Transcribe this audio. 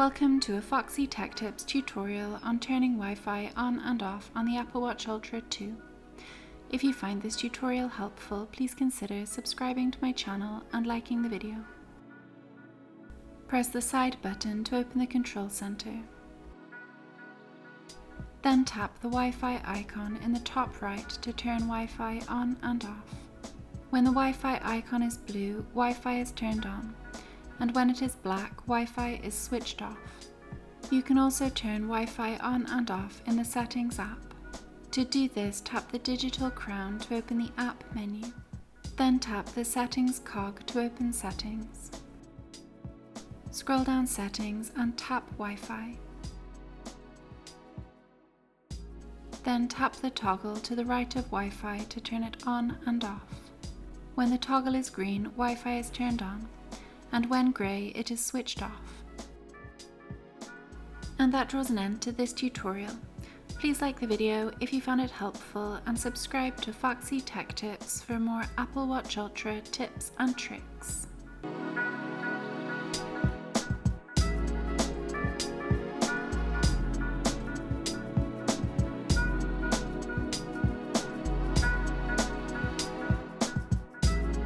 Welcome to a Foxy Tech Tips tutorial on turning Wi-Fi on and off on the Apple Watch Ultra 2. If you find this tutorial helpful, please consider subscribing to my channel and liking the video. Press the side button to open the control center. Then tap the Wi-Fi icon in the top right to turn Wi-Fi on and off. When the Wi-Fi icon is blue, Wi-Fi is turned on, and when it is black, Wi-Fi is switched off. You can also turn Wi-Fi on and off in the Settings app. To do this, tap the digital crown to open the app menu. Then tap the Settings cog to open Settings. Scroll down Settings and tap Wi-Fi. Then tap the toggle to the right of Wi-Fi to turn it on and off. When the toggle is green, Wi-Fi is turned on, and when grey, it is switched off. And that draws an end to this tutorial. Please like the video if you found it helpful and subscribe to Foxy Tech Tips for more Apple Watch Ultra tips and tricks.